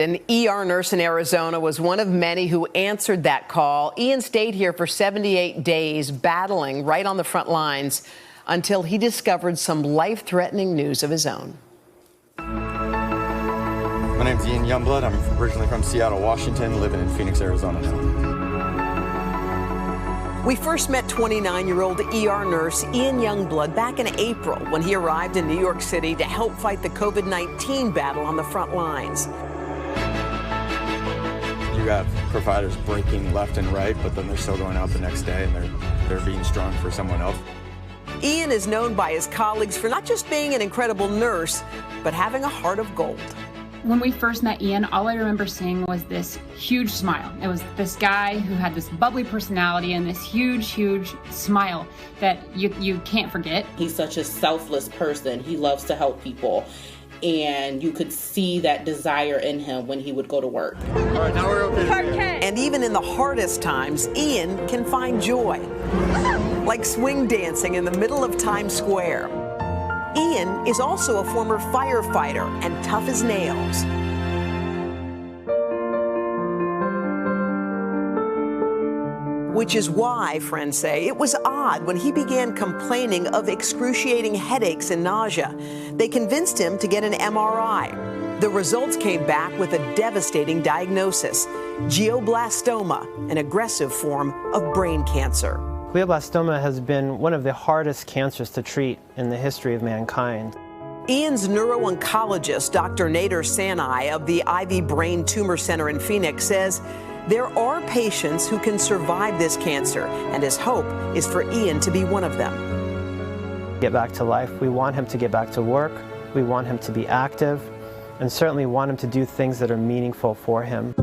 An ER nurse in Arizona was one of many who answered that call. Ian stayed here for 78 days, battling right on the front lines until he discovered some life-threatening news of his own. My name's Ian Youngblood. I'm originally from Seattle, Washington, living in Phoenix, Arizona now. We first met 29-year-old ER nurse Ian Youngblood back in April when he arrived in New York City to help fight the COVID-19 battle on the front lines. You got providers breaking left and right, but then they're still going out the next day and they're being strong for someone else. Ian is known by his colleagues for not just being an incredible nurse, but having a heart of gold. When we first met Ian, all I remember seeing was this huge smile. It was this guy who had this bubbly personality and this huge, huge smile that you can't forget. He's such a selfless person. He loves to help people. And you could see that desire in him when he would go to work. All right, now we're okay. And even in the hardest times, Ian can find joy, like swing dancing in the middle of Times Square. Ian is also a former firefighter and tough as nails. Which is why, friends say, it was odd when he began complaining of excruciating headaches and nausea. They convinced him to get an MRI. The results came back with a devastating diagnosis: glioblastoma, an aggressive form of brain cancer. Glioblastoma has been one of the hardest cancers to treat in the history of mankind. Ian's neuro-oncologist, Dr. Nader Sanai of the Ivy Brain Tumor Center in Phoenix, says there are patients who can survive this cancer, and his hope is for Ian to be one of them. Get back to life. We want him to get back to work. We want him to be active, and certainly want him to do things that are meaningful for him.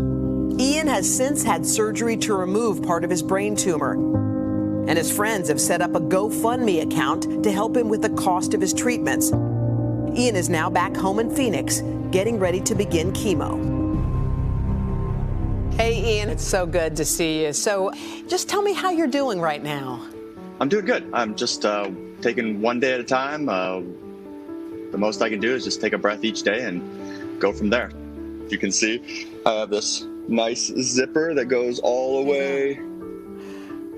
Ian has since had surgery to remove part of his brain tumor, and his friends have set up a GoFundMe account to help him with the cost of his treatments. Ian is now back home in Phoenix, getting ready to begin chemo. Hey, Ian, it's so good to see you. So just tell me how you're doing right now. I'm doing good. I'm just taking one day at a time. The most I can do is just take a breath each day and go from there. You can see I have this nice zipper that goes all the way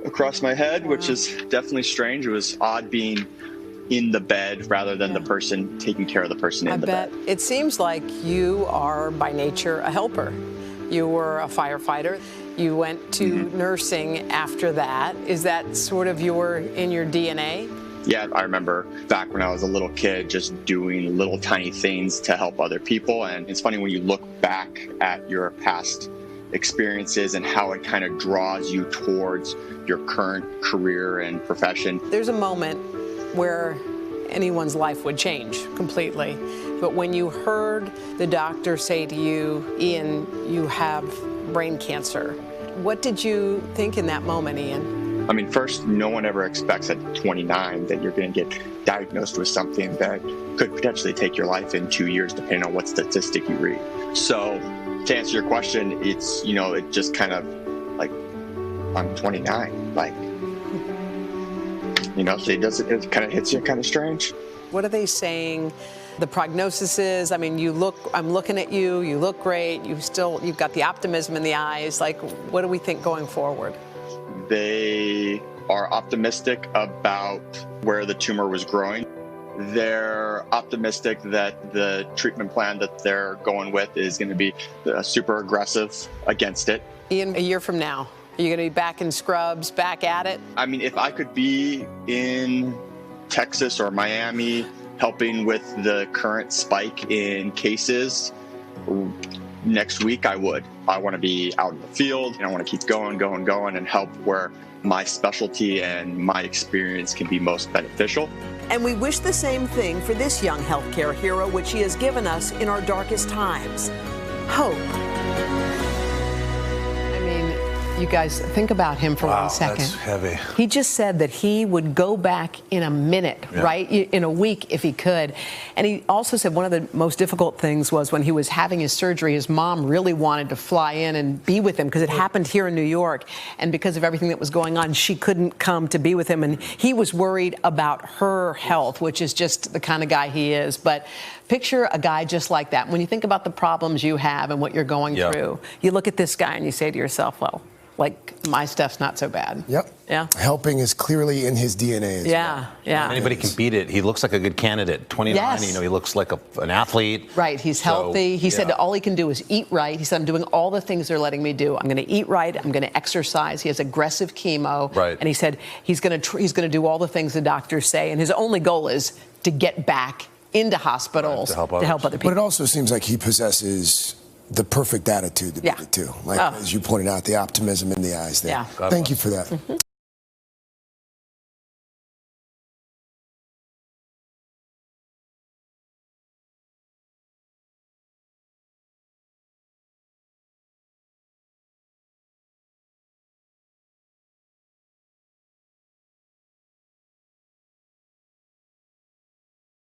across my head, which is definitely strange. It was odd being in the bed rather than the person taking care of the person in the bed. It seems like you are by nature a helper. You were a firefighter. You went to nursing after that. Is that sort of in your DNA? Yeah, I remember back when I was a little kid just doing little tiny things to help other people. And it's funny when you look back at your past experiences and how it kind of draws you towards your current career and profession. There's a moment where anyone's life would change completely. But when you heard the doctor say to you, Ian, you have brain cancer, what did you think in that moment, Ian? I mean, first, no one ever expects at 29 that you're going to get diagnosed with something that could potentially take your life in 2 years, depending on what statistic you read. So to answer your question, it's, it just kind of like, I'm 29, like, so it kind of hits you kind of strange. What are they saying the prognosis is? I mean, I'm looking at you, you look great, you've got the optimism in the eyes. Like, what do we think going forward? They are optimistic about where the tumor was growing. They're optimistic that the treatment plan that they're going with is going to be super aggressive against it. Ian, a year from now, are you going to be back in scrubs, back at it? I mean, if I could be in Texas or Miami helping with the current spike in cases next week, I would. I want to be out in the field, and I want to keep going, and help where my specialty and my experience can be most beneficial. And we wish the same thing for this young healthcare hero, which he has given us in our darkest times: hope. I mean, You guys, think about him for 1 second. That's heavy. He just said that he would go back in a minute, right? In a week if he could. And he also said one of the most difficult things was when he was having his surgery, his mom really wanted to fly in and be with him because it happened here in New York. And because of everything that was going on, she couldn't come to be with him. And he was worried about her health, which is just the kind of guy he is. But picture a guy just like that. When you think about the problems you have and what you're going through, you look at this guy and you say to yourself, well, like, my stuff's not so bad. Yep. Yeah. Helping is clearly in his DNA as well. Yeah. Anybody can beat it. He looks like a good candidate. 29, Yes. you know, he looks like an athlete. Right. He's healthy. He said all he can do is eat right. He said, I'm doing all the things they're letting me do. I'm going to eat right. I'm going to exercise. He has aggressive chemo. Right. And he said he's going to do all the things the doctors say. And his only goal is to get back into hospitals to help other people. But it also seems like he possesses the perfect attitude to beat it too. Like, as you pointed out, the optimism in the eyes there. Yeah. Thank you for that.